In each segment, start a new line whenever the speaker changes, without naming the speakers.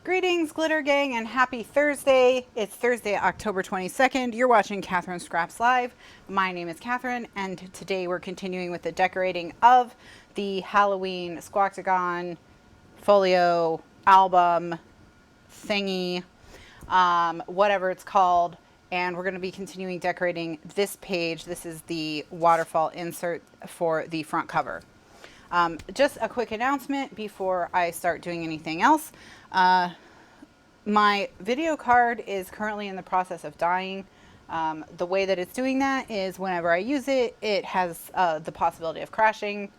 Greetings, Glitter Gang, and happy Thursday. It's Thursday, October 22nd. You're watching Kathryn Scraps Live. My name is Kathryn, and today we're continuing with the decorating of the Halloween Squawktagon Folio album thingy, whatever it's called. And we're going to be continuing decorating this page. This is the waterfall insert for the front cover. Just a quick announcement before I start doing anything else. My video card is currently in the process of dying. The way that it's doing that is whenever I use it, it has the possibility of crashing.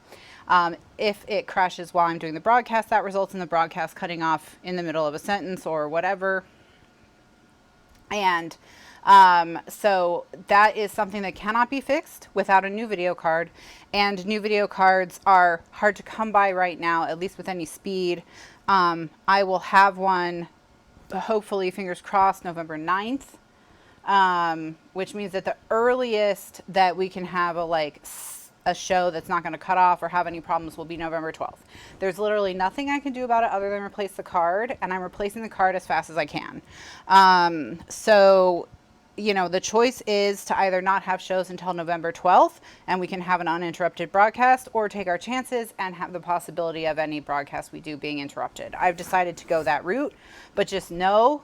If it crashes while I'm doing the broadcast, that results in the broadcast cutting off in the middle of a sentence or whatever. And so that is something that cannot be fixed without a new video card. And new video cards are hard to come by right now, at least with any speed. I will have one, hopefully, fingers crossed, November 9th, which means that the earliest that we can have a show that's not going to cut off or have any problems will be November 12th. There's literally nothing I can do about it other than replace the card, and I'm replacing the card as fast as I can. So, you know, the choice is to either not have shows until November 12th and we can have an uninterrupted broadcast, or take our chances and have the possibility of any broadcast we do being interrupted. I've decided to go that route, but just know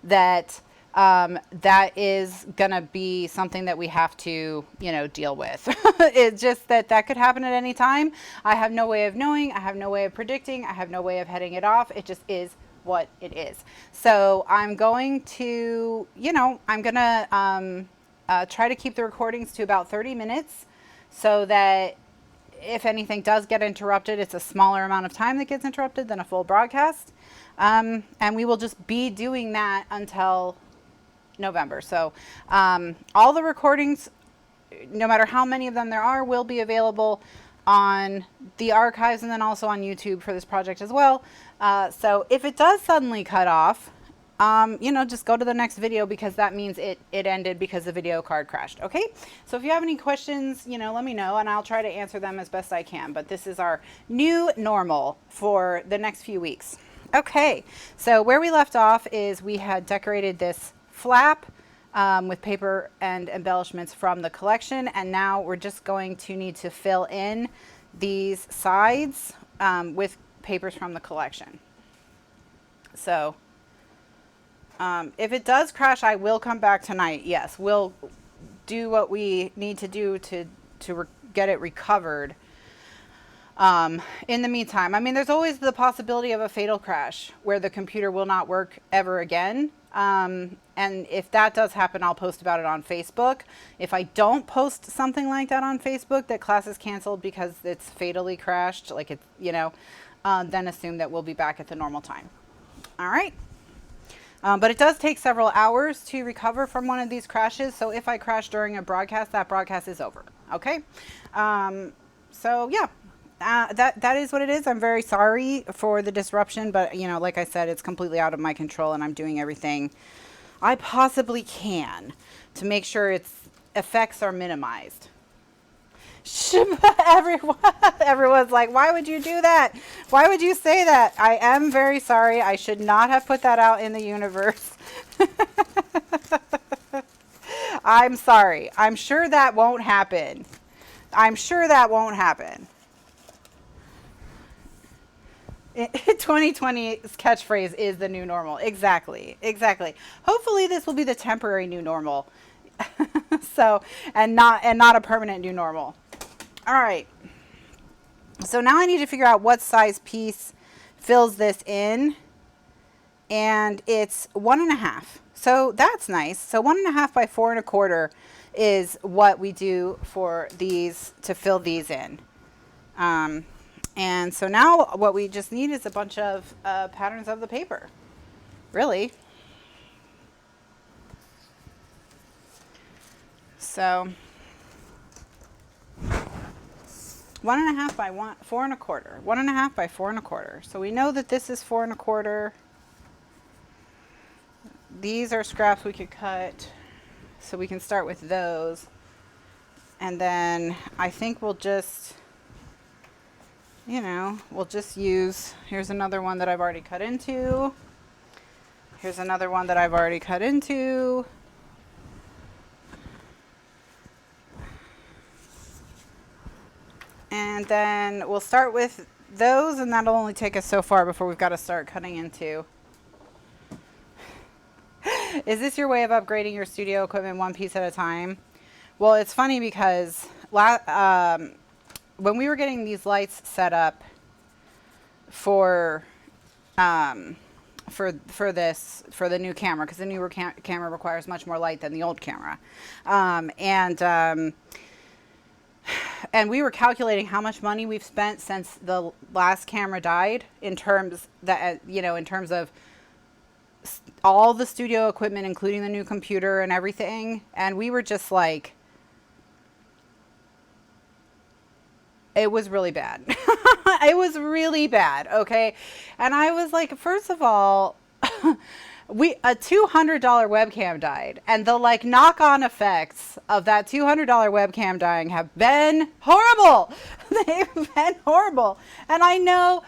that that is going to be something that we have to, you know, deal with. It's just that could happen at any time. I have no way of knowing. I have no way of predicting. I have no way of heading it off. It just is what it is. So I'm going to, you know, I'm going to try to keep the recordings to about 30 minutes so that if anything does get interrupted, it's a smaller amount of time that gets interrupted than a full broadcast. And we will just be doing that until November. So all the recordings, no matter how many of them there are, will be available on the archives and then also on YouTube for this project as well. So if it does suddenly cut off, you know, just go to the next video, because that means it ended because the video card crashed. Okay, so if you have any questions, you know, let me know and I'll try to answer them as best I can. But this is our new normal for the next few weeks. Okay, so where we left off is we had decorated this flap with paper and embellishments from the collection, and now we're just going to need to fill in these sides with papers from the collection. So if it does crash, I will come back tonight. Yes, we'll do what we need to do to get it recovered. In the meantime, I mean, there's always the possibility of a fatal crash where the computer will not work ever again. And if that does happen, I'll post about it on Facebook. If I don't post something like that on Facebook, that class is canceled because it's fatally crashed, like it's, you know, then assume that we'll be back at the normal time. All right. But it does take several hours to recover from one of these crashes. So if I crash during a broadcast, that broadcast is over. Okay. So yeah. That is what it is. I'm very sorry for the disruption, but you know, like I said, it's completely out of my control, and I'm doing everything I possibly can to make sure its effects are minimized. Everyone's like, why would you do that? Why would you say that? I am very sorry. I should not have put that out in the universe. I'm sorry. I'm sure that won't happen. I'm sure that won't happen. 2020's catchphrase is the new normal. Exactly. Exactly. Hopefully this will be the temporary new normal. So, and not a permanent new normal. All right. So now I need to figure out what size piece fills this in. And it's 1.5. So that's nice. So 1.5 by 4 1/4 is what we do for these, to fill these in. And so now what we just need is a bunch of patterns of the paper, really. So 1.5 by 4 1/4, 1.5 by 4 1/4. So we know that this is 4 1/4. These are scraps we could cut, so we can start with those. And then I think we'll just you know, we'll just use, here's another one that I've already cut into. Here's another one that I've already cut into. And then we'll start with those, and that'll only take us so far before we've got to start cutting into. Is this your way of upgrading your studio equipment one piece at a time? Well, it's funny because when we were getting these lights set up for the new camera, because the newer camera requires much more light than the old camera, and we were calculating how much money we've spent since the last camera died in terms that, you know, in terms of all the studio equipment, including the new computer and everything. And we were just like, it was really bad. It was really bad. Okay. And I was like, first of all, a $200 webcam died, and the like knock-on effects of that $200 webcam dying have been horrible. They've been horrible. And I know,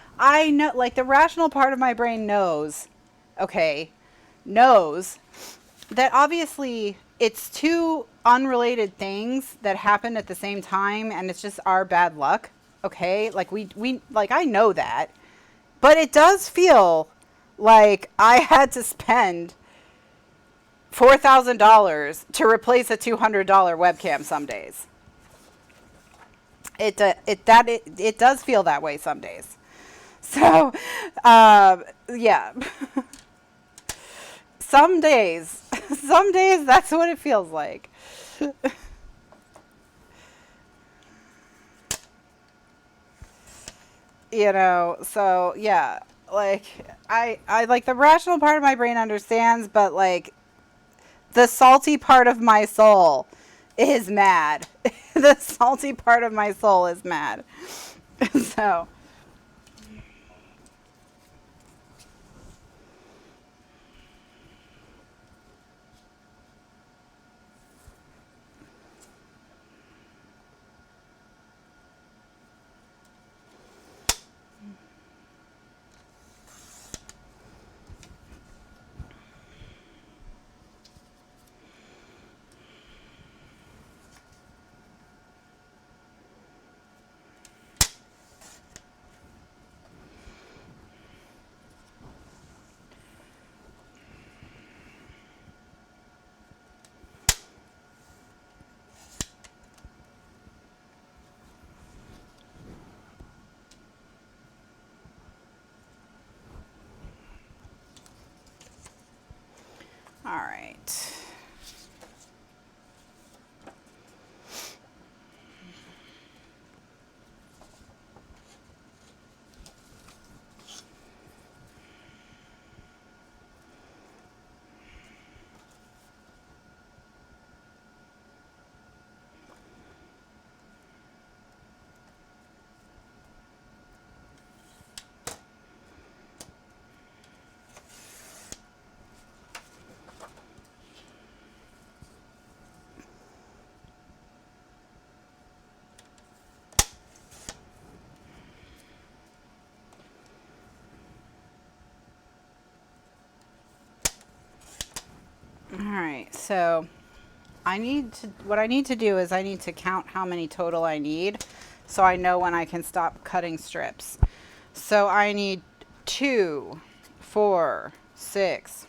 like the rational part of my brain knows that obviously it's two unrelated things that happen at the same time, and it's just our bad luck. Okay. Like we like, I know that, but it does feel like I had to spend $4,000 to replace a $200 webcam some days. It does feel that way some days. So, yeah. Some days that's what it feels like. You know, so yeah, like I like the rational part of my brain understands, but like the salty part of my soul is mad. The salty part of my soul is mad. So all right. All right, so what I need to do is I need to count how many total I need so I know when I can stop cutting strips. So I need 2, 4, 6,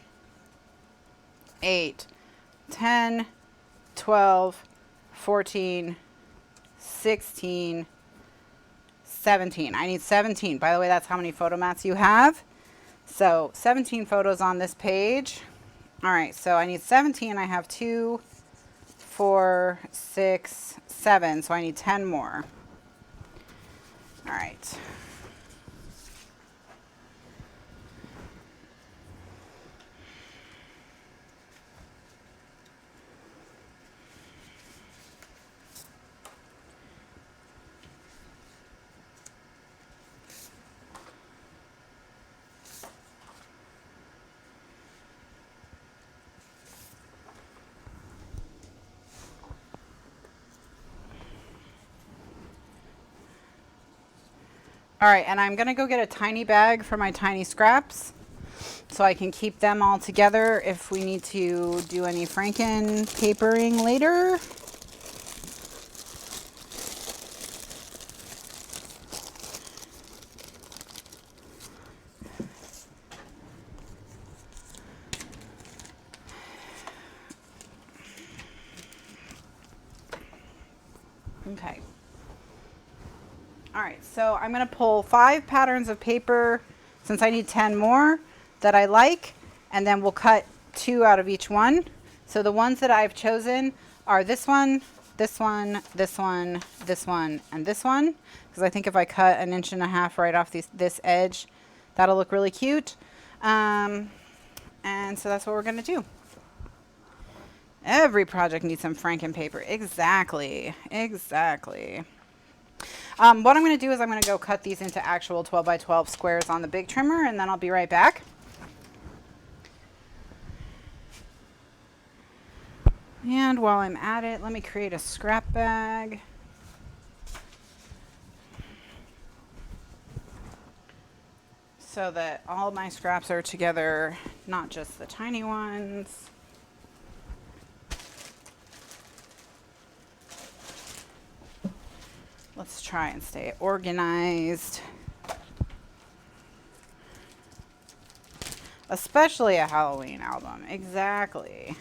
8, 10, 12, 14, 16, 17. I need 17. By the way, that's how many photo mats you have. So 17 photos on this page. All right, so I need 17. I have 2, 4, 6, 7. So I need 10 more. All right. All right, and I'm gonna go get a tiny bag for my tiny scraps so I can keep them all together if we need to do any Franken papering later. Okay. All right, so I'm going to pull 5 patterns of paper since I need 10 more that I like, and then we'll cut 2 out of each one. So the ones that I've chosen are this one, this one, this one, this one, and this one, because I think if I cut 1.5 inches right off this edge, that'll look really cute. And so that's what we're going to do. Every project needs some Franken paper. Exactly. Exactly. What I'm going to do is I'm going to go cut these into actual 12 by 12 squares on the big trimmer, and then I'll be right back. And while I'm at it, let me create a scrap bag. So that all my scraps are together, not just the tiny ones. Let's try and stay organized. Especially a Halloween album. Exactly.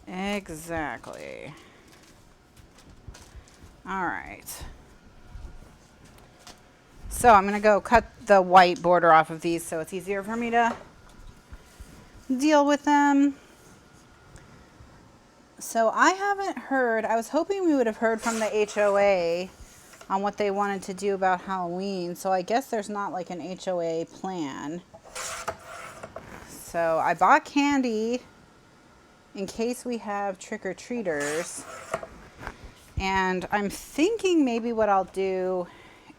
Exactly. All right. So I'm going to go cut the white border off of these so it's easier for me to deal with them. So I haven't heard, I was hoping we would have heard from the HOA on what they wanted to do about Halloween. So I guess there's not like an HOA plan. So I bought candy in case we have trick-or-treaters. And I'm thinking maybe what I'll do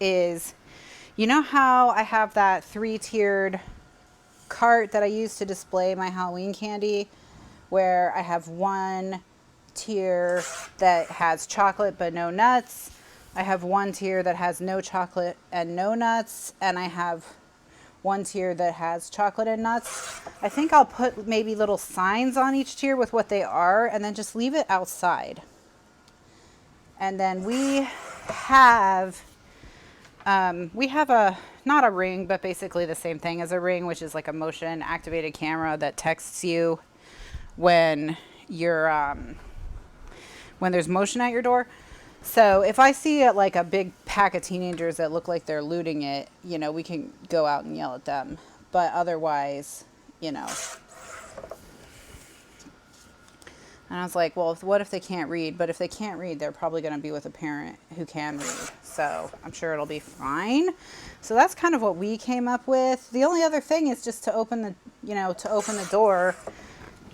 is, you know how I have that 3-tiered cart that I use to display my Halloween candy, where I have one tier that has chocolate but no nuts. I have one tier that has no chocolate and no nuts, and I have one tier that has chocolate and nuts. I think I'll put maybe little signs on each tier with what they are, and then just leave it outside. And then we have a, not a ring, but basically the same thing as a ring, which is like a motion activated camera that texts you when you're, when there's motion at your door. So if I see like a big pack of teenagers that look like they're looting it, you know, we can go out and yell at them. But otherwise, you know. And I was like, well, what if they can't read? But if they can't read, they're probably going to be with a parent who can read. So I'm sure it'll be fine. So that's kind of what we came up with. The only other thing is just to open the, you know, to open the door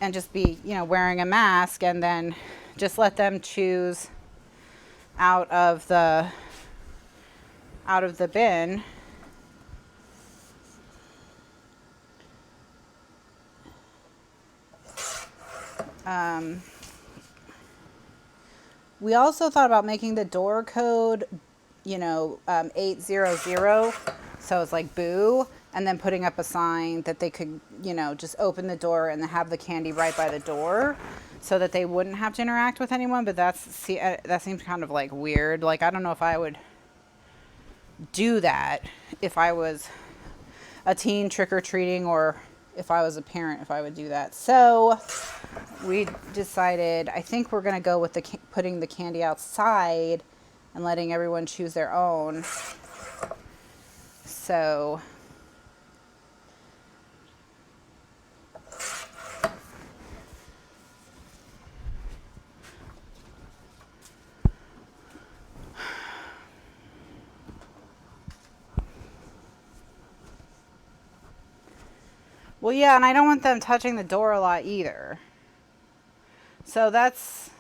and just be, you know, wearing a mask, and then just let them choose out of the bin. We also thought about making the door code, you know, 800, so it's like boo, and then putting up a sign that they could, you know, just open the door and have the candy right by the door, so that they wouldn't have to interact with anyone. But that seems kind of like weird. Like, I don't know if I would do that if I was a teen trick-or-treating, or if I was a parent, if I would do that. So we decided, I think we're going to go with putting the candy outside and letting everyone choose their own. So well, yeah, and I don't want them touching the door a lot either. So that's,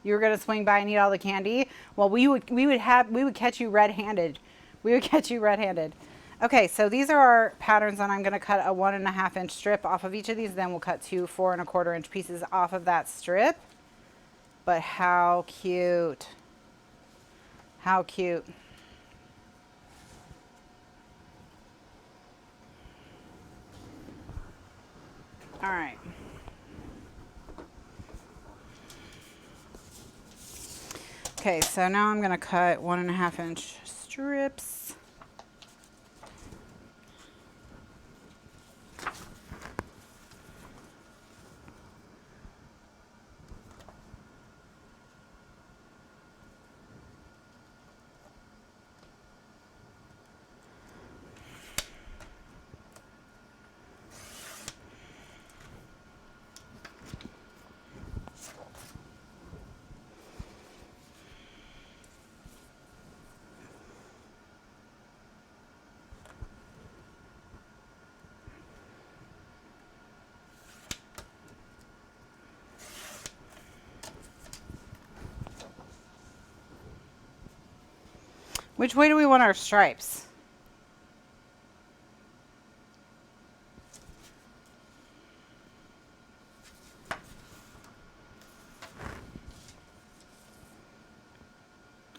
you were going to swing by and eat all the candy? Well, we would catch you red-handed. We would catch you red-handed. Okay, so these are our patterns, and I'm going to cut a 1.5 inch strip off of each of these. Then we'll cut two 4 1/4 inch pieces off of that strip. But how cute. How cute. All right. Okay, so now I'm going to cut 1.5 inch strips. Which way do we want our stripes?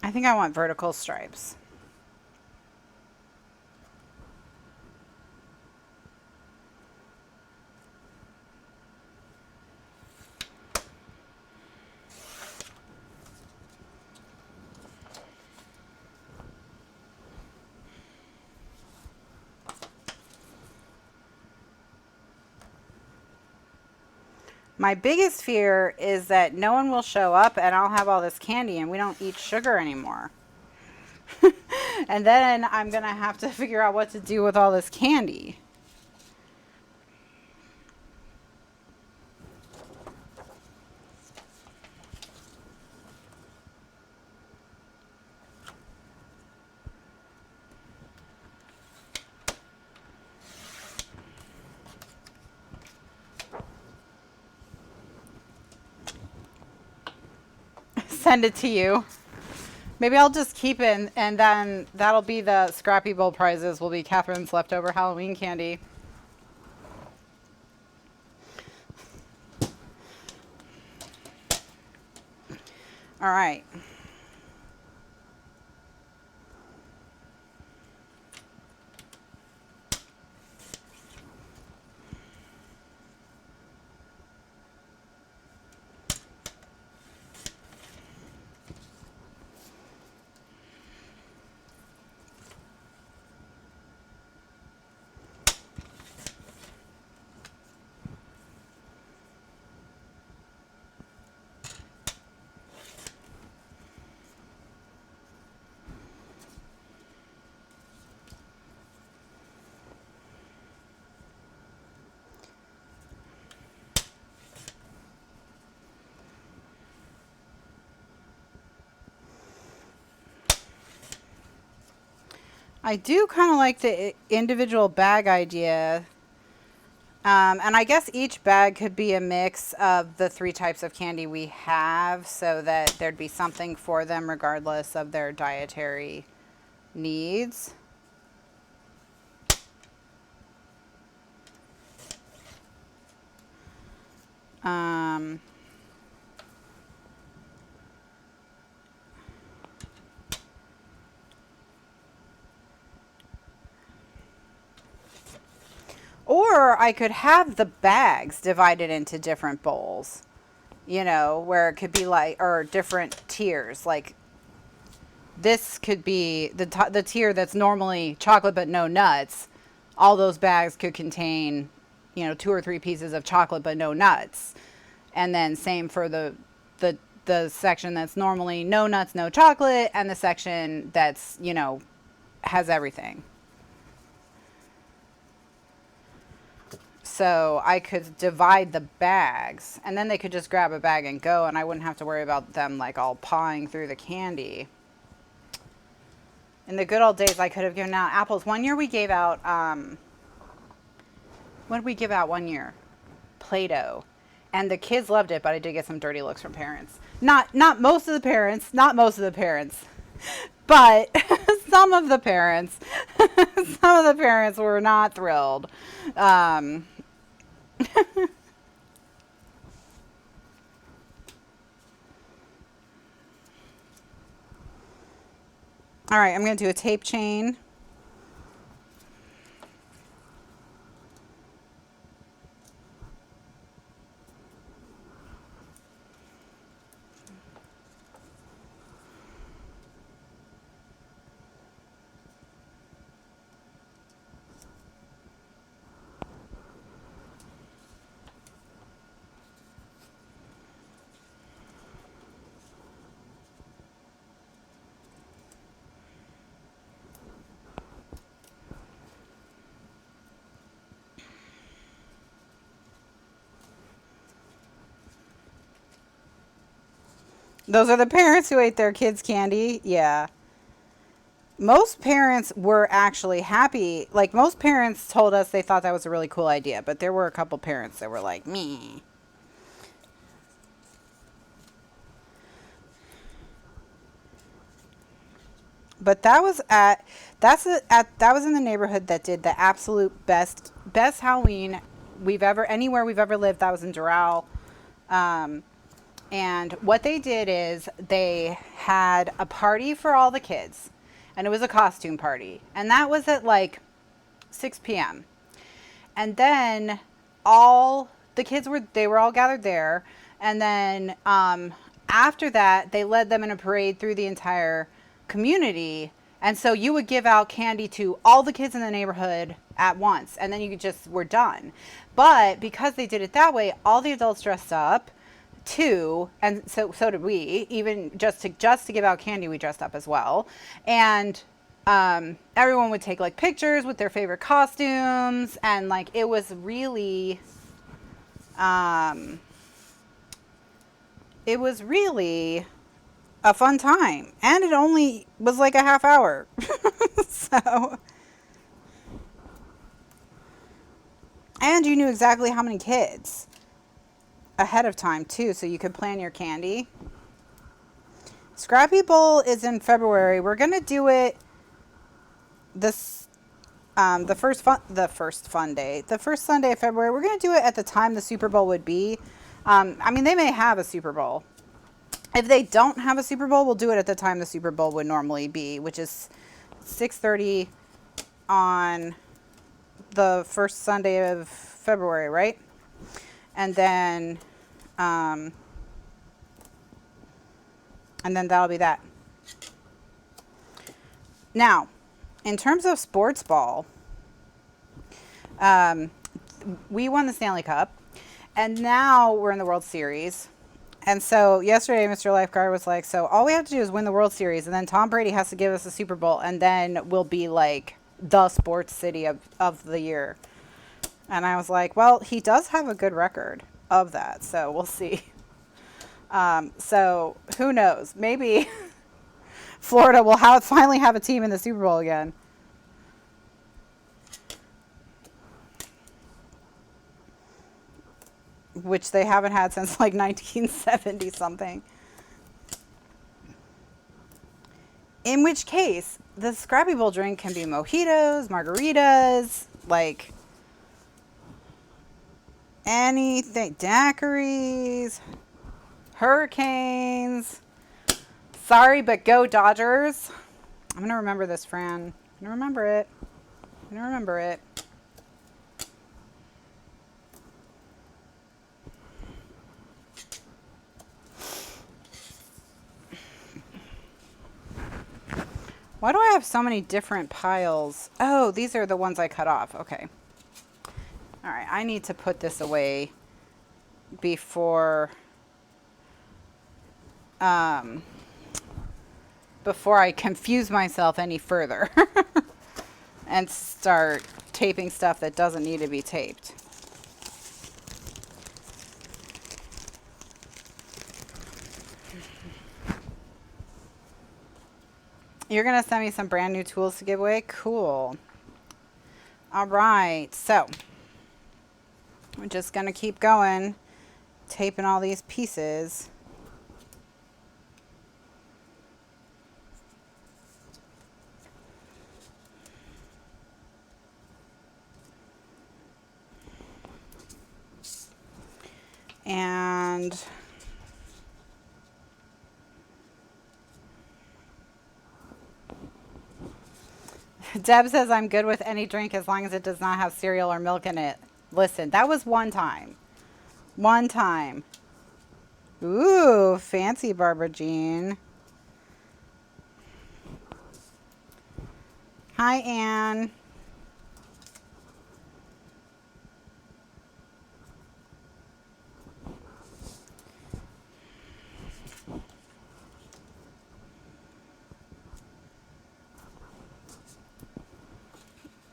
I think I want vertical stripes. My biggest fear is that no one will show up and I'll have all this candy and we don't eat sugar anymore. And then I'm going to have to figure out what to do with all this candy. Send it to you. Maybe I'll just keep it, and then that'll be the Scrappy Bowl prizes, will be Kathryn's leftover Halloween candy. All right. I do kind of like the individual bag idea. And I guess each bag could be a mix of the 3 types of candy we have, so that there'd be something for them regardless of their dietary needs. Or I could have the bags divided into different bowls, you know, where it could be like, or different tiers. Like this could be the tier that's normally chocolate but no nuts. All those bags could contain, you know, 2 or 3 pieces of chocolate but no nuts. And then same for the section that's normally no nuts, no chocolate, and the section that's, you know, has everything. So I could divide the bags, and then they could just grab a bag and go, and I wouldn't have to worry about them like all pawing through the candy. In the good old days, I could have given out apples. One year we gave out, what did we give out one year? Play-Doh. And the kids loved it, but I did get some dirty looks from parents. Not most of the parents, not most of the parents. But some of the parents, some of the parents were not thrilled. Um, all right, I'm going to do a tape chain. Those are the parents who ate their kids' candy. Yeah. Most parents were actually happy. Like, most parents told us they thought that was a really cool idea, but there were a couple parents that were like, me. But that was that was in the neighborhood that did the absolute best Halloween we've ever anywhere we've ever lived. That was in Doral. Um, and what they did is they had a party for all the kids, and it was a costume party, and that was at like 6 p.m. And then all the kids were all gathered there, and then after that they led them in a parade through the entire community. And so you would give out candy to all the kids in the neighborhood at once, and then you just were done. But because they did it that way, all the adults dressed up too, and so did we. Even just to give out candy, we dressed up as well. And everyone would take like pictures with their favorite costumes, and like it was really a fun time, and it only was like a half hour. So, and you knew exactly how many kids ahead of time too, so you could plan your candy. Scrappy Bowl is in February. We're gonna do it this the first Sunday of February. We're gonna do it at the time the Super Bowl would be. I mean, they may have a Super Bowl. If they don't have a Super Bowl, we'll do it at the time the Super Bowl would normally be, which is 6:30 on the first Sunday of February, right? And then that'll be that. Now, in terms of sports ball, we won the Stanley Cup, and now we're in the World Series. And so yesterday, Mr. Lifeguard was like, so all we have to do is win the World Series, and then Tom Brady has to give us a Super Bowl, and then we'll be like the sports city of the year. And I was like, well, he does have a good record of that, so we'll see. So who knows? Maybe Florida will finally have a team in the Super Bowl again. Which they haven't had since like 1970 something. In which case, the Scrappy Bowl drink can be mojitos, margaritas, like anything, daiquiris, hurricanes. Sorry, but go Dodgers. I'm going to remember this, Fran. I'm going to remember it. I'm going to remember it. Why do I have so many different piles? Oh, these are the ones I cut off. Okay. All right, I need to put this away before I confuse myself any further and start taping stuff that doesn't need to be taped. You're going to send me some brand new tools to give away? Cool. All right. So, we're just going to keep going, taping all these pieces. And Deb says, I'm good with any drink as long as it does not have cereal or milk in it. Listen, that was one time. One time. Ooh, fancy Barbara Jean. Hi, Anne.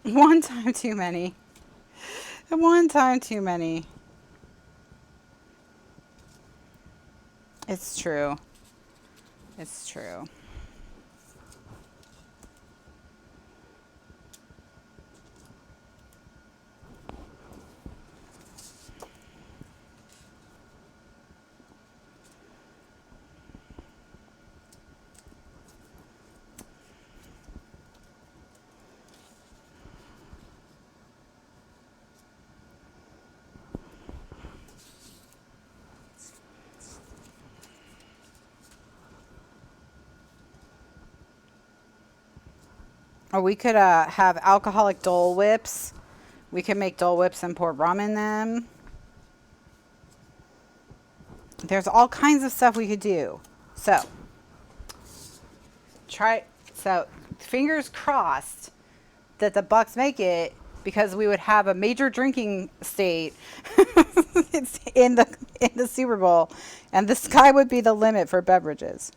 One time too many. One time too many. It's true. It's true. Or we could have alcoholic Dole Whips. We could make Dole Whips and pour rum in them. There's all kinds of stuff we could do. So, fingers crossed that the Bucks make it, because we would have a major drinking state it's in the Super Bowl, and the sky would be the limit for beverages.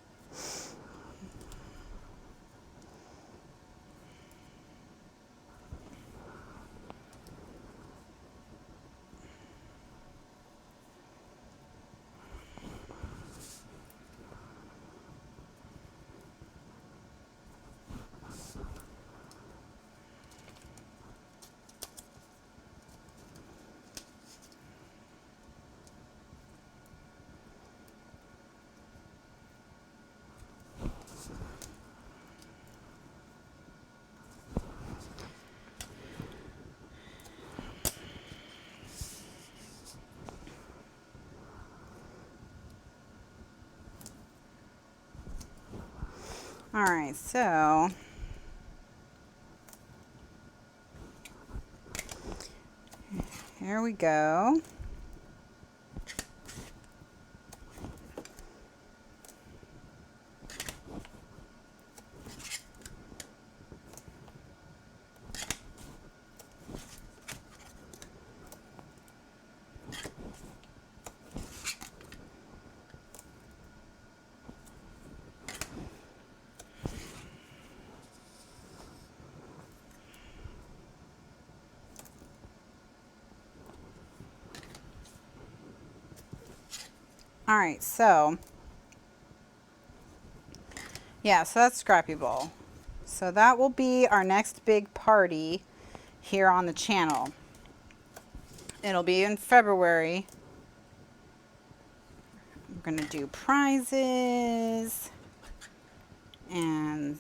All right, so here we go. All right, so yeah, so that's Scrappy Bowl. So that will be our next big party here on the channel. It'll be in February. I'm going to do prizes and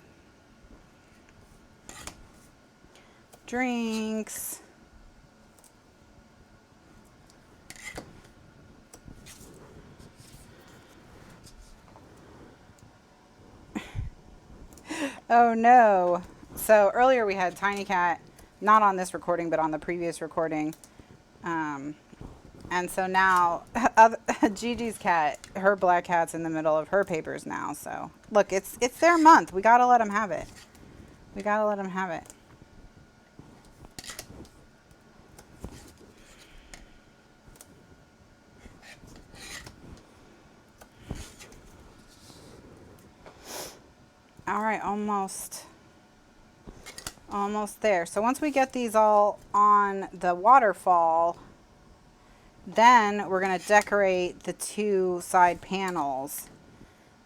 drinks. Oh no. So earlier we had Tiny Cat, not on this recording, but on the previous recording. And so now Gigi's cat, her black cat's in the middle of her papers now. So look, it's their month. We got to let them have it. We got to let them have it. All right, almost there. So once we get these all on the waterfall, then we're going to decorate the two side panels.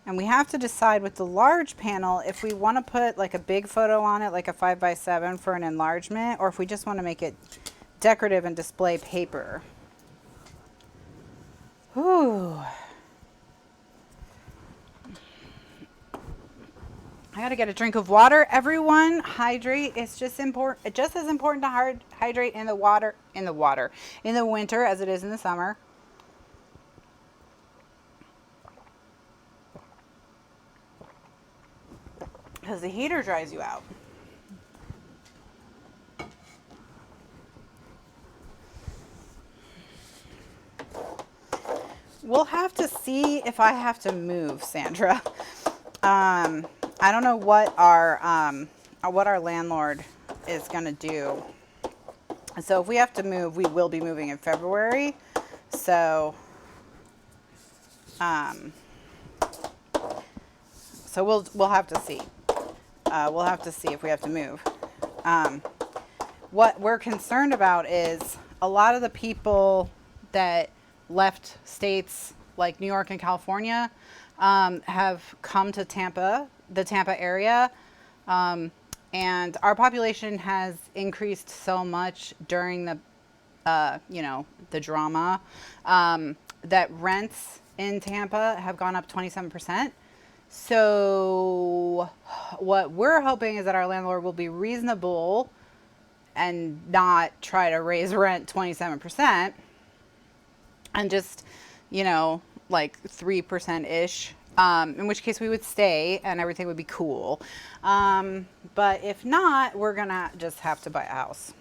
And we have to decide with the large panel if we want to put like a big photo on it, like a 5x7 for an enlargement, or if we just want to make it decorative and display paper. Whew. I gotta get a drink of water. Everyone, hydrate. It's just important, just as important to hydrate in the winter as it is in the summer. because the heater dries you out. We'll have to see if I have to move, Sandra. I don't know what our landlord is going to do. So if we have to move, we will be moving in February. So, we'll have to see. We'll have to see if we have to move. What we're concerned about is a lot of the people that left states like New York and California have come to Tampa, the Tampa area. And our population has increased so much during the, the drama, that rents in Tampa have gone up 27%. So what we're hoping is that our landlord will be reasonable and not try to raise rent 27%, and just, like 3%-ish. In which case we would stay and everything would be cool. But if not, we're gonna just have to buy a house.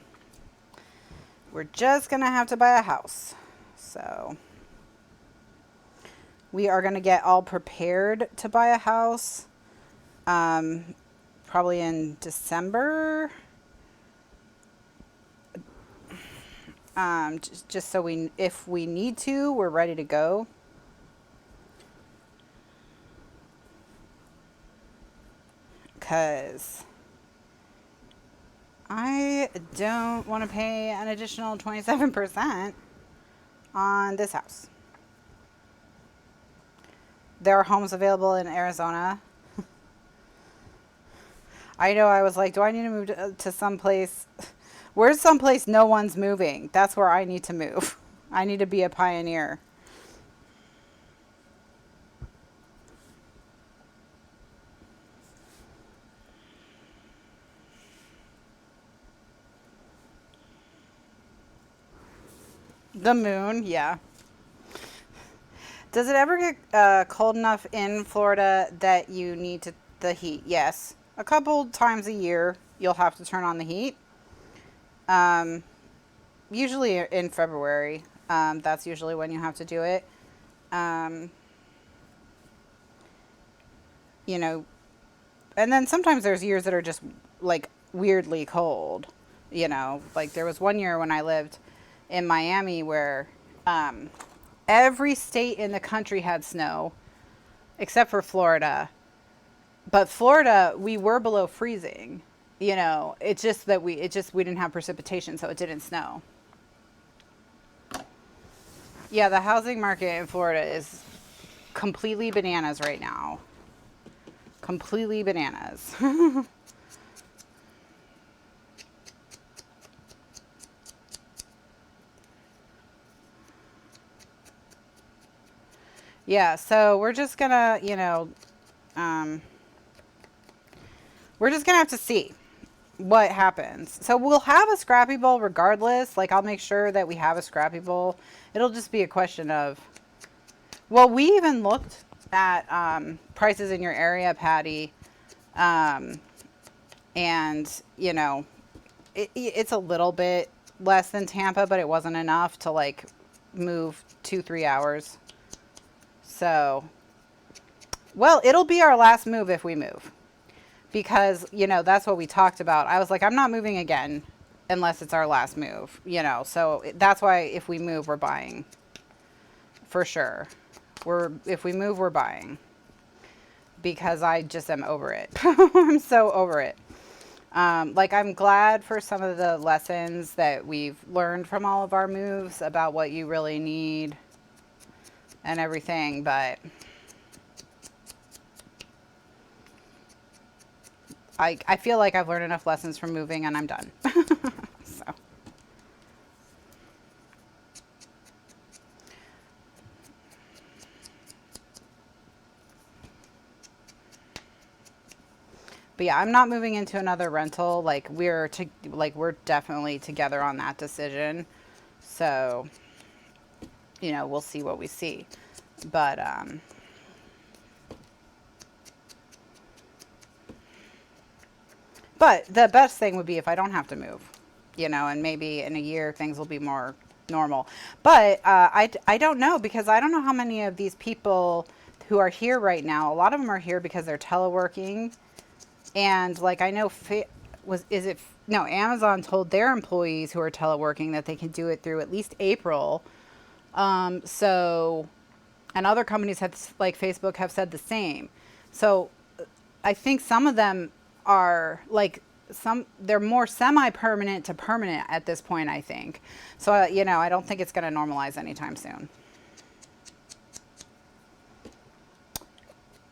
We're just gonna have to buy a house. So we are gonna get all prepared to buy a house, probably in December. Just so if we need to, we're ready to go. Because I don't want to pay an additional 27% on this house. There are homes available in Arizona. I know, I was like, do I need to move to someplace? Where's someplace no one's moving? That's where I need to move. I need to be a pioneer. The moon, yeah. Does it ever get cold enough in Florida that you need the heat? Yes. A couple times a year, you'll have to turn on the heat. Usually in February. That's usually when you have to do it. And then sometimes there's years that are just like weirdly cold. Like there was one year when I lived in Miami where every state in the country had snow except for Florida. But Florida, we were below freezing. It's just that we didn't have precipitation, so it didn't snow. Yeah, the housing market in Florida is completely bananas right now. Completely bananas. Yeah, so we're just gonna, we're just gonna have to see what happens. So we'll have a scrappy bowl regardless. Like, I'll make sure that we have a scrappy bowl. It'll just be a question of, well, we even looked at prices in your area, Patty. And, it's a little bit less than Tampa, but it wasn't enough to like move 2-3 hours. So, well, it'll be our last move if we move. Because, that's what we talked about. I was like, I'm not moving again unless it's our last move, So that's why if we move, we're buying. For sure. If we move, we're buying. Because I just am over it. I'm so over it. I'm glad for some of the lessons that we've learned from all of our moves about what you really need and everything, but I feel like I've learned enough lessons from moving and I'm done. So. But yeah, I'm not moving into another rental. We're definitely together on that decision. So, we'll see what we see. But But the best thing would be if I don't have to move, you know, and maybe in a year things will be more normal. But I don't know, because I don't know how many of these people who are here right now, a lot of them are here because they're teleworking. And like, I know, no, Amazon told their employees who are teleworking that they can do it through at least April. So, and other companies have, like Facebook, have said the same. So I think some of them are like, they're more semi-permanent to permanent at this point, I think. So, you know, I don't think it's going to normalize anytime soon.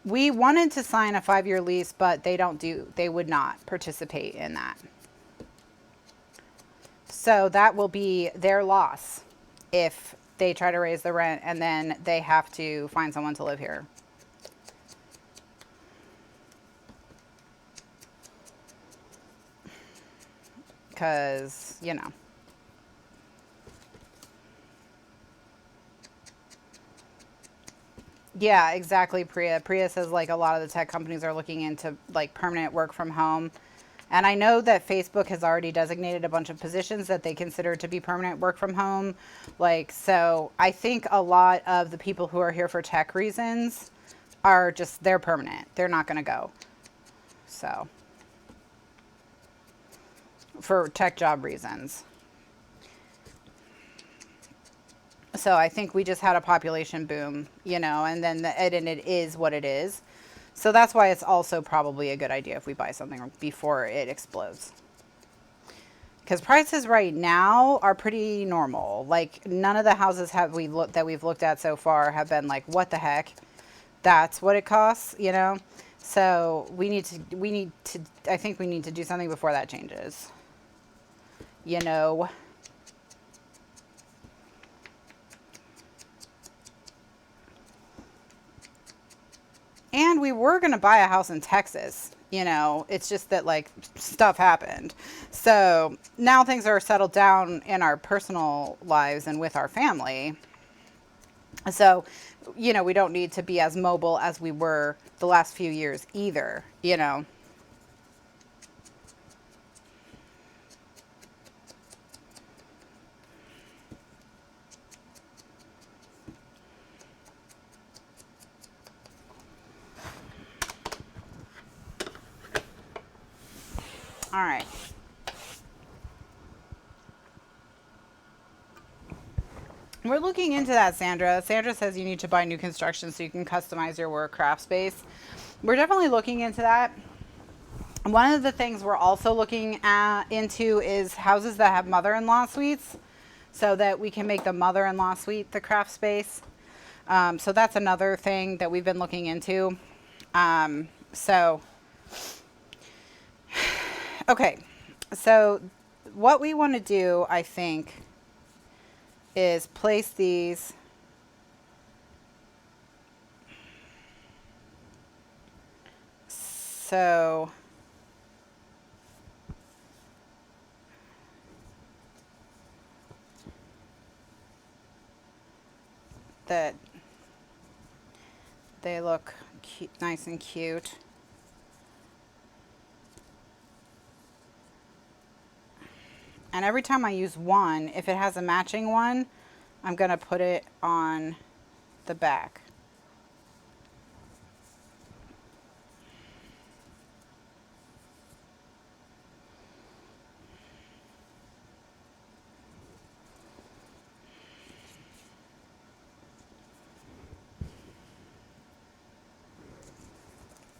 We wanted to sign a 5-year lease, but they would not participate in that. So that will be their loss if they try to raise the rent and then they have to find someone to live here. Because, you know. Yeah, exactly, Priya. Priya says like a lot of the tech companies are looking into like permanent work from home. And I know that Facebook has already designated a bunch of positions that they consider to be permanent work from home. Like, so I think a lot of the people who are here for tech reasons are just, they're permanent. They're not going to go. So, for tech job reasons. So I think we just had a population boom, you know, and then and it is what it is. So that's why it's also probably a good idea if we buy something before it explodes. Because prices right now are pretty normal. Like, none of the houses that we've looked at so far have been like, what the heck? That's what it costs, you know? So I think we need to do something before that changes. You know? And we were going to buy a house in Texas, you know, it's just that like stuff happened. So now things are settled down in our personal lives and with our family. So, you know, we don't need to be as mobile as we were the last few years either, you know. All right. We're looking into that, Sandra. Sandra says you need to buy new construction so you can customize your work craft space. We're definitely looking into that. One of the things we're also looking into is houses that have mother-in-law suites, so that we can make the mother-in-law suite the craft space. So that's another thing that we've been looking into. Okay, so what we want to do, I think, is place these so that they look nice and cute. And every time I use one, if it has a matching one, I'm going to put it on the back.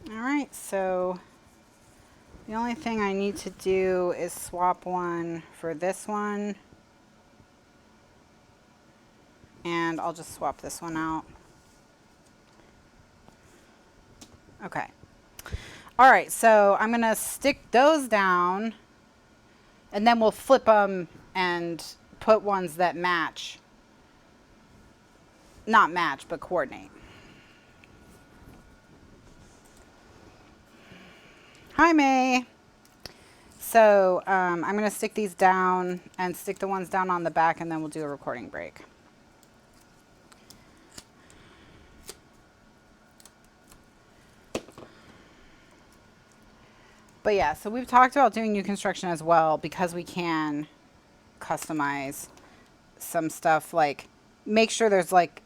All right, so the only thing I need to do is swap one for this one. And I'll just swap this one out. Okay. All right, so I'm going to stick those down, and then we'll flip them and put ones that match. Not match, but coordinate. Hi, May. So I'm going to stick these down and stick the ones down on the back, and then we'll do a recording break. But yeah, so we've talked about doing new construction as well because we can customize some stuff, like make sure there's like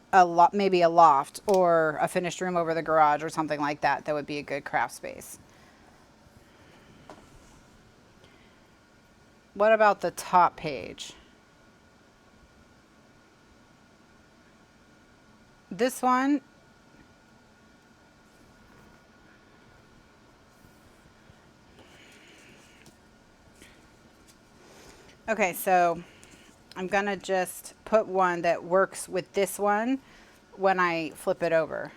maybe a loft or a finished room over the garage or something like that. That would be a good craft space. What about the top page? This one, okay, so I'm gonna just put one that works with this one when I flip it over.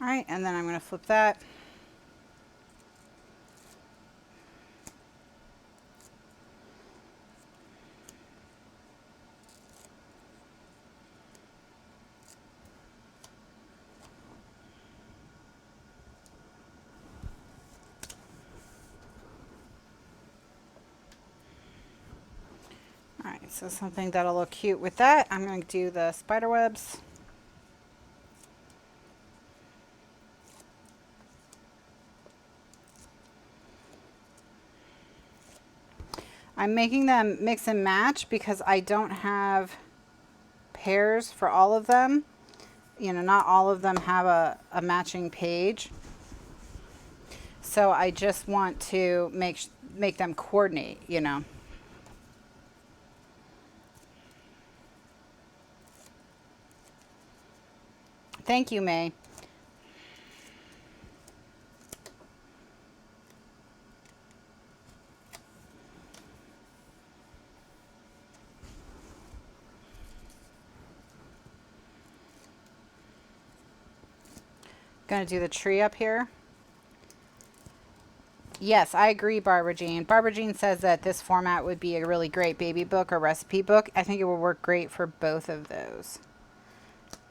All right, and then I'm going to flip that. All right, so something that'll look cute with that. I'm going to do the spider webs. I'm making them mix and match because I don't have pairs for all of them. You know, not all of them have a matching page. So I just want to make them coordinate, you know. Thank you, May. Gonna do the tree up here. Yes, I agree, Barbara Jean. Barbara Jean says that this format would be a really great baby book or recipe book. I think it would work great for both of those.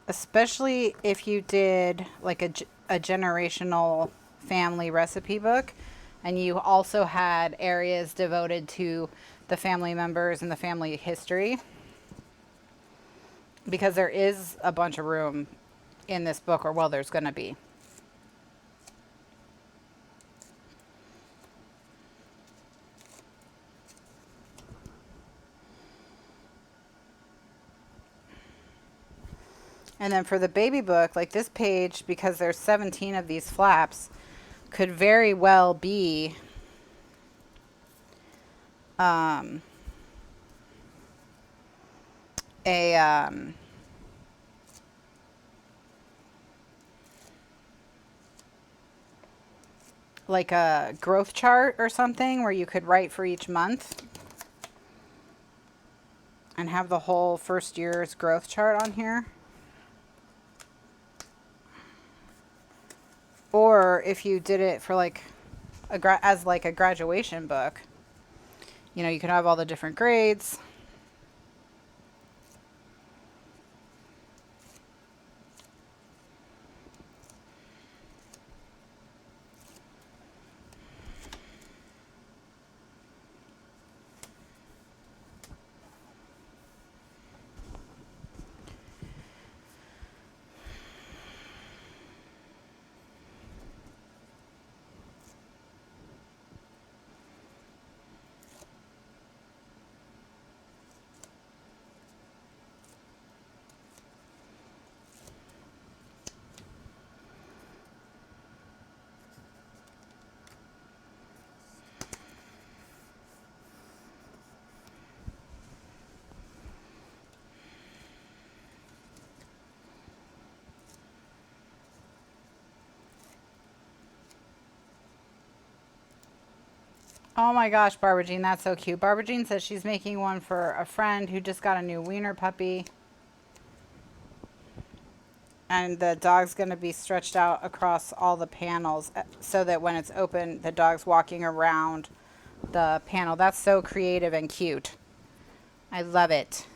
Especially if you did like a generational family recipe book and you also had areas devoted to the family members and the family history. Because there is a bunch of room in this book, or well, there's going to be. And then for the baby book, like this page, because there's 17 of these flaps, could very well be like a growth chart or something where you could write for each month and have the whole first year's growth chart on here. Or if you did it for like as like a graduation book, you know, you could have all the different grades. Oh my gosh, Barbara Jean, that's so cute. Barbara Jean says she's making one for a friend who just got a new wiener puppy. And the dog's going to be stretched out across all the panels so that when it's open, the dog's walking around the panel. That's so creative and cute. I love it.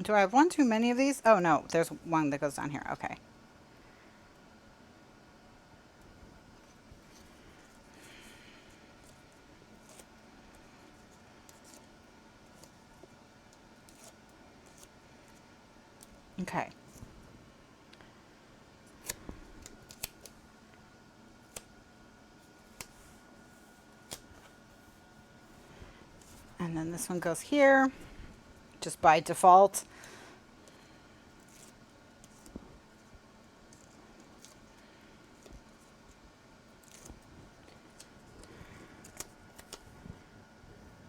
Do I have one too many of these? Oh no, there's one that goes down here. Okay. Okay. And then this one goes here, just by default.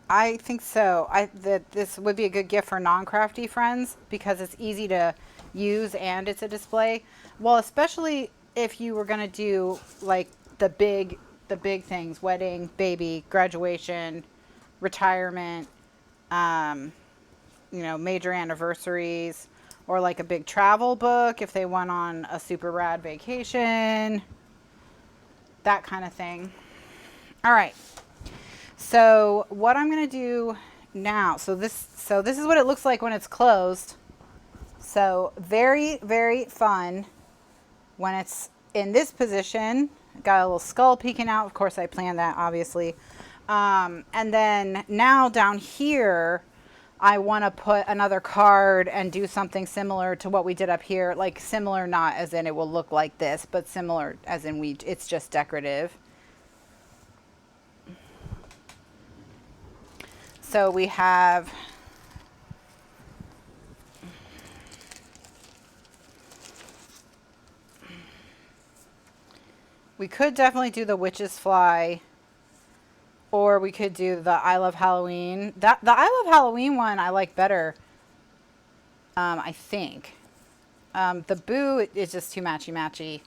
I think so. That this would be a good gift for non-crafty friends because it's easy to use and it's a display. Well, especially if you were gonna do like the big things: wedding, baby, graduation, retirement, you know, major anniversaries, or like a big travel book if they went on a super rad vacation, that kind of thing. All right. So what I'm going to do now, so this is what it looks like when it's closed. So very, very fun when it's in this position. Got a little skull peeking out. Of course, I planned that, obviously. And then now down here, I want to put another card and do something similar to what we did up here. Like similar, not as in it will look like this, but similar as in it's just decorative. So we have we could definitely do the witch's fly, or we could do the I Love Halloween. The I Love Halloween one I like better, I think. The boo is just too matchy-matchy.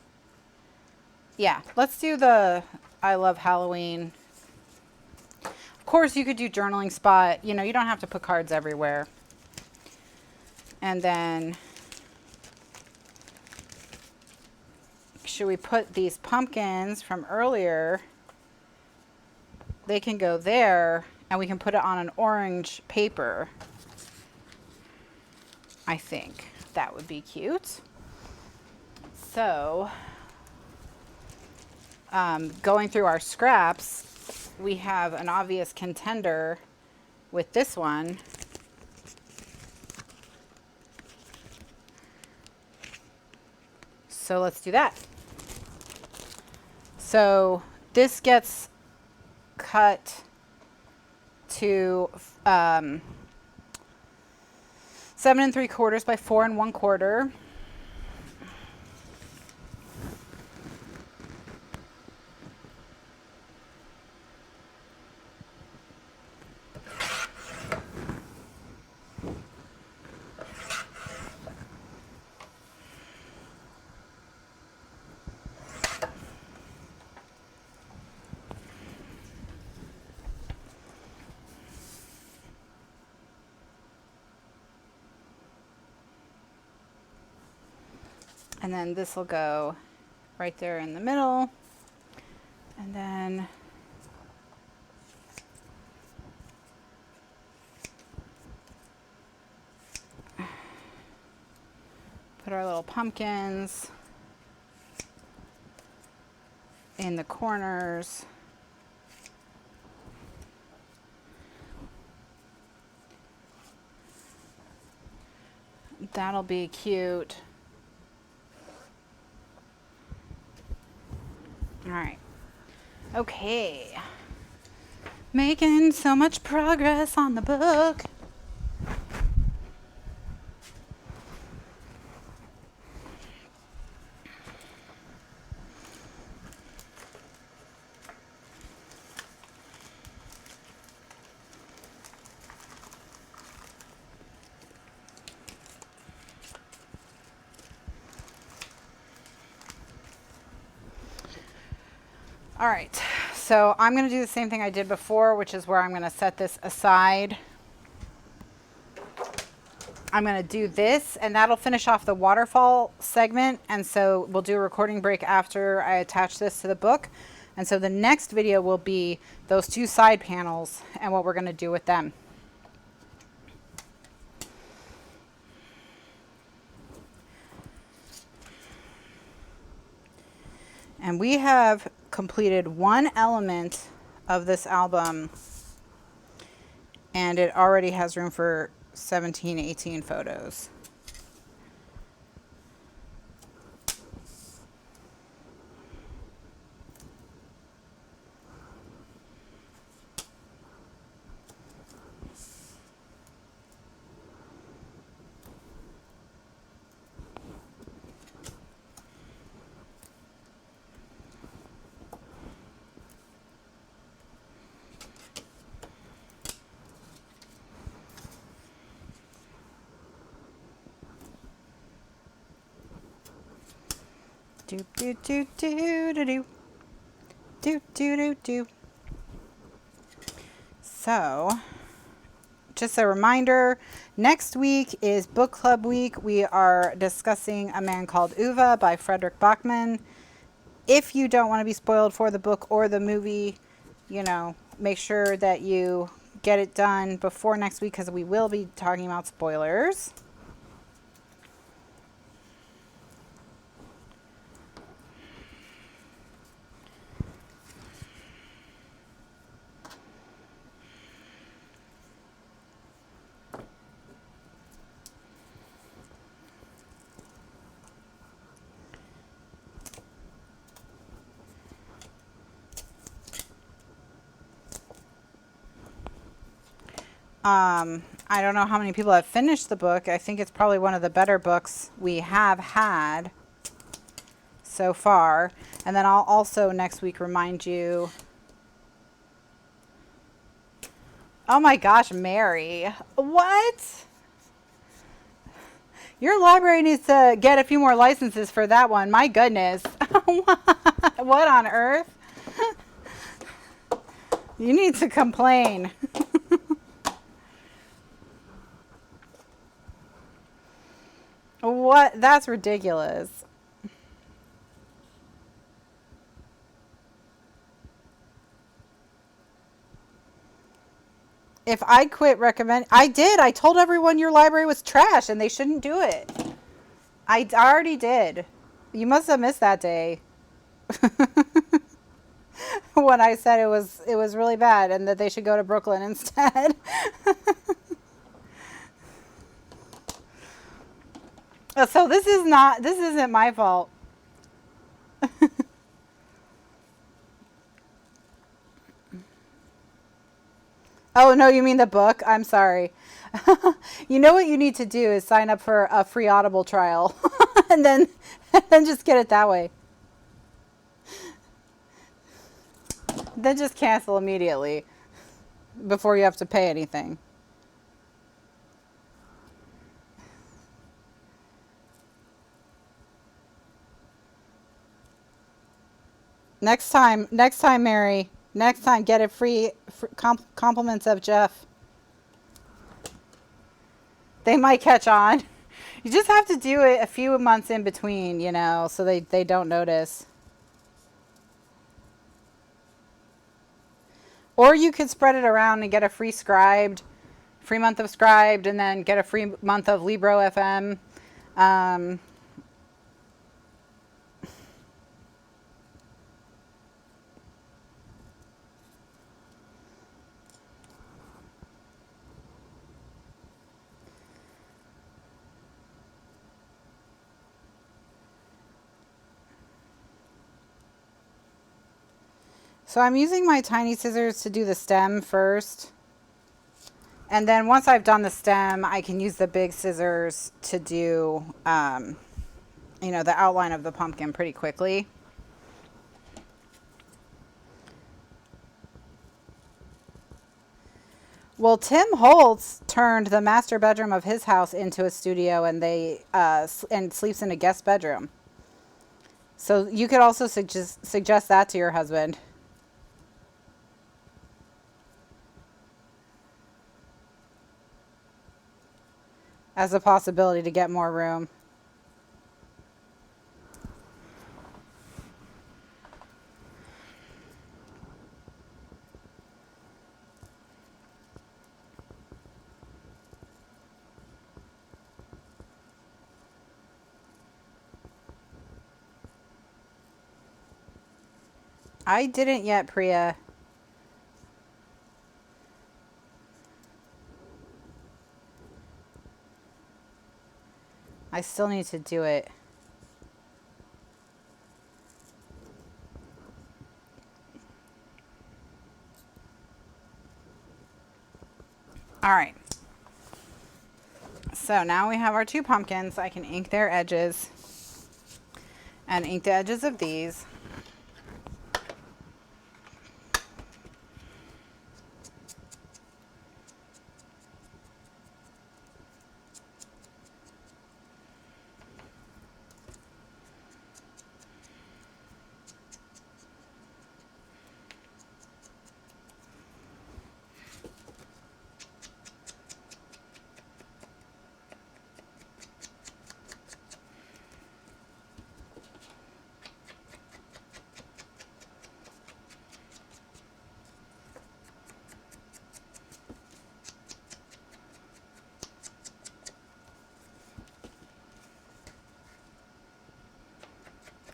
Yeah, let's do the I Love Halloween. Of course, you could do journaling spot. You know, you don't have to put cards everywhere. And then, should we put these pumpkins from earlier? They can go there, and we can put it on an orange paper. I think that would be cute. So, going through our scraps, we have an obvious contender with this one. So let's do that. So this gets cut to 7 3/4 by 4 1/4. And then this will go right there in the middle. And then put our little pumpkins in the corners. That'll be cute. All right. Okay. Making so much progress on the book. All right, so I'm going to do the same thing I did before, which is where I'm going to set this aside. I'm going to do this, and that'll finish off the waterfall segment. And so we'll do a recording break after I attach this to the book. And so the next video will be those two side panels and what we're going to do with them. And we have completed one element of this album, and it already has room for 17, 18 photos. Do do do do do do do do do do. So, just a reminder, next week is book club week. We are discussing A Man Called Uva by Frederick Bachman. If you don't want to be spoiled for the book or the movie, you know, make sure that you get it done before next week, because we will be talking about spoilers. I don't know how many people have finished the book. I think it's probably one of the better books we have had so far. And then I'll also next week remind you. Oh my gosh, Mary. What? Your library needs to get a few more licenses for that one. My goodness. What on earth? You need to complain. What? That's ridiculous. If I quit recommend, I did. I told everyone your library was trash and they shouldn't do it. I already did. You must have missed that day. When I said it was really bad and that they should go to Brooklyn instead. So this isn't my fault. Oh, no, you mean the book? I'm sorry. You know what you need to do is sign up for a free Audible trial and then just get it that way. Then just cancel immediately before you have to pay anything. Next time, Mary. Next time, get it free compliments of Jeff. They might catch on. You just have to do it a few months in between, you know, so they don't notice. Or you could spread it around and get a free month of Scribed, and then get a free month of Libro FM. So I'm using my tiny scissors to do the stem first. And then once I've done the stem, I can use the big scissors to do, you know, the outline of the pumpkin pretty quickly. Well, Tim Holtz turned the master bedroom of his house into a studio, and and sleeps in a guest bedroom. So you could also suggest that to your husband. As a possibility to get more room. I didn't yet, Priya. I still need to do it. All right. So now we have our 2 pumpkins. I can ink their edges and ink the edges of these.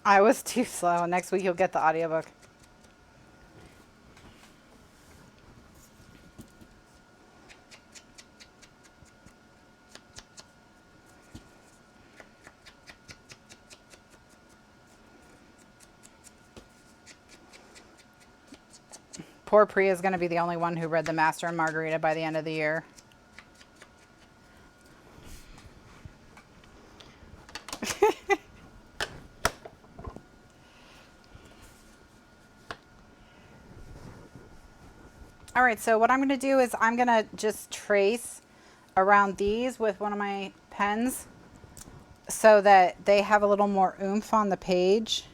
I was too slow. Next week you'll get the audiobook. Poor Priya is going to be the only one who read The Master and Margarita by the end of the year. All right, so what I'm going to do is I'm going to just trace around these with one of my pens so that they have a little more oomph on the page.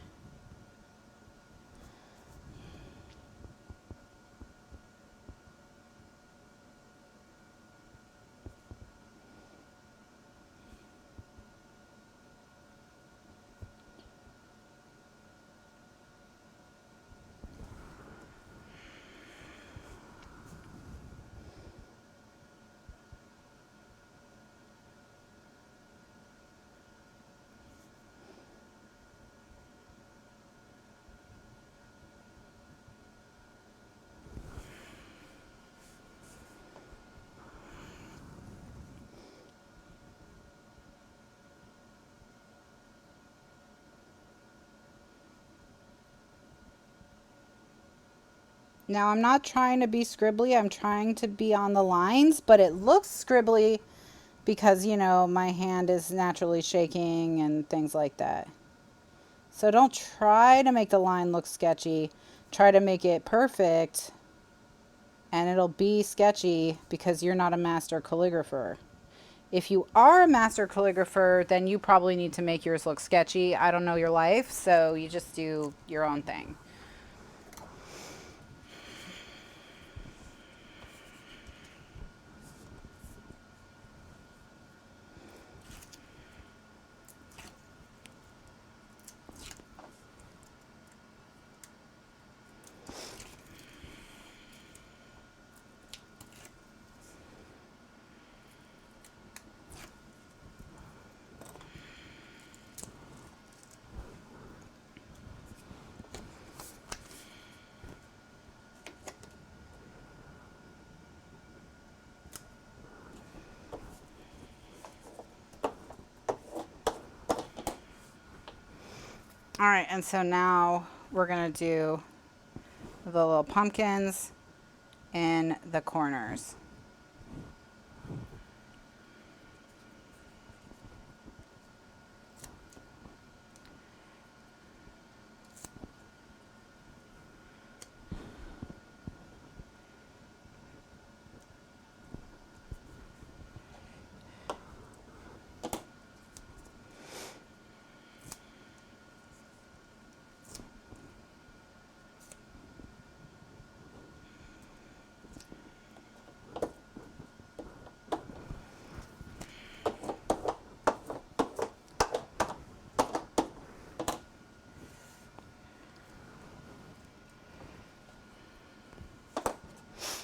Now I'm not trying to be scribbly, I'm trying to be on the lines, but it looks scribbly because, you know, my hand is naturally shaking and things like that. So don't try to make the line look sketchy. Try to make it perfect and it'll be sketchy because you're not a master calligrapher. If you are a master calligrapher, then you probably need to make yours look sketchy. I don't know your life, so you just do your own thing. All right, and so now we're gonna do the little pumpkins in the corners.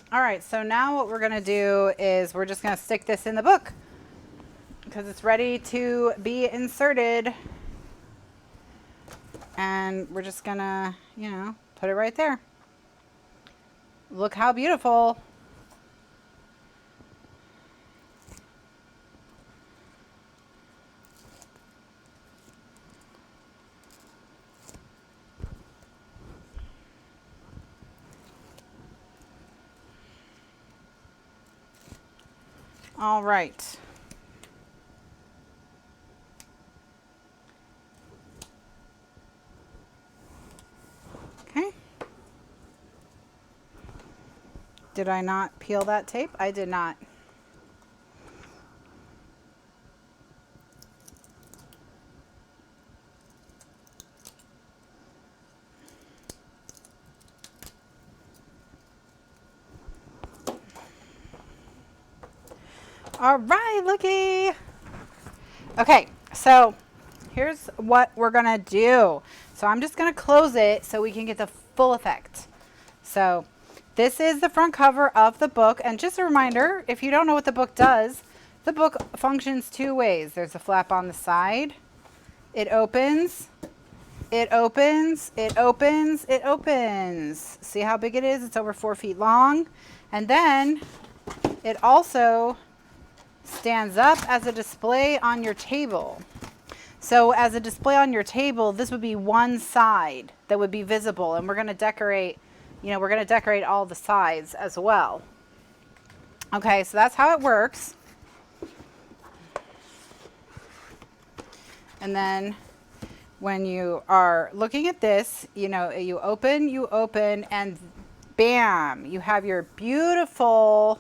All right, so now what we're gonna do is we're just gonna stick this in the book because it's ready to be inserted. And we're just gonna, you know, Put it right there. Look how beautiful. All right. Okay. Did I not peel that tape? I did not. All right, looky. Okay, so here's what we're gonna do. So I'm just gonna close it so we can get the full effect. So this is the front cover of the book, and just a reminder, if you don't know what the book does, the book functions two ways. There's a flap on the side. It opens, it opens, it opens, it opens. See how big it is? It's over 4 feet long. And then it also stands up as a display on your table. So as a display on your table, this would be one side that would be visible, and we're going to decorate, you know, we're going to decorate all the sides as well. Okay, so that's how it works. And then when you are looking at this, you know, you open, and bam, you have your beautiful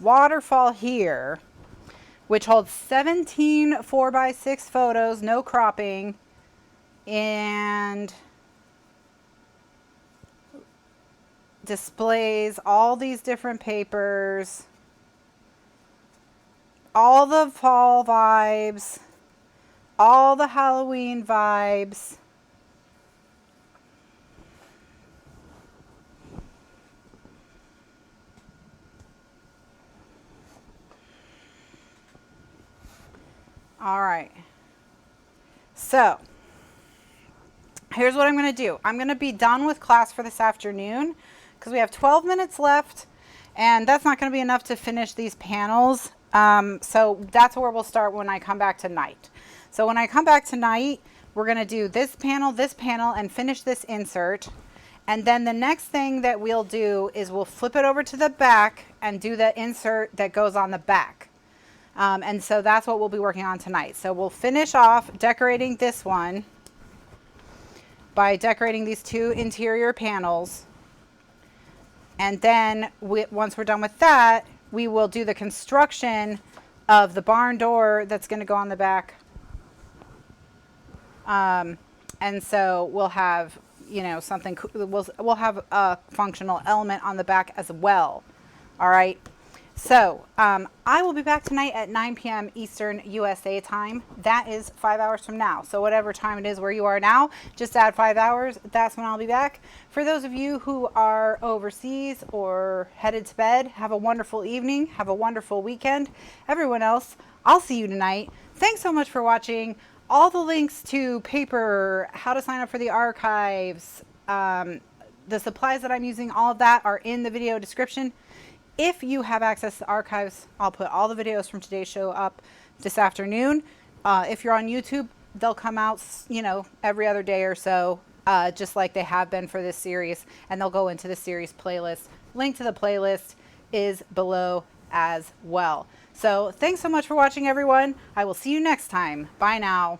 waterfall here, which holds 17 4x6 photos, no cropping, and displays all these different papers, all the fall vibes, all the Halloween vibes. All right, so here's what I'm going to do. I'm going to be done with class for this afternoon because we have 12 minutes left, and that's not going to be enough to finish these panels. So that's where we'll start when I come back tonight. So when I come back tonight, we're going to do this panel, and finish this insert. And then the next thing that we'll do is we'll flip it over to the back and do the insert that goes on the back. And so that's what we'll be working on tonight. So we'll finish off decorating this one by decorating these two interior panels. And then once we're done with that, we will do the construction of the barn door that's going to go on the back. And so we'll have, you know, something, we'll have a functional element on the back as well. All right. So I will be back tonight at 9 p.m. Eastern USA time. That is 5 hours from now. So whatever time it is where you are now, just add 5 hours. That's when I'll be back. For those of you who are overseas or headed to bed, have a wonderful evening. Have a wonderful weekend. Everyone else, I'll see you tonight. Thanks so much for watching. All the links to paper, how to sign up for the archives, the supplies that I'm using, all of that are in the video description. If you have access to archives, I'll put all the videos from today's show up this afternoon. If you're on YouTube, they'll come out, you know, every other day or so, just like they have been for this series, and they'll go into the series playlist. Link to the playlist is below as well. So thanks so much for watching, everyone. I will see you next time. Bye now.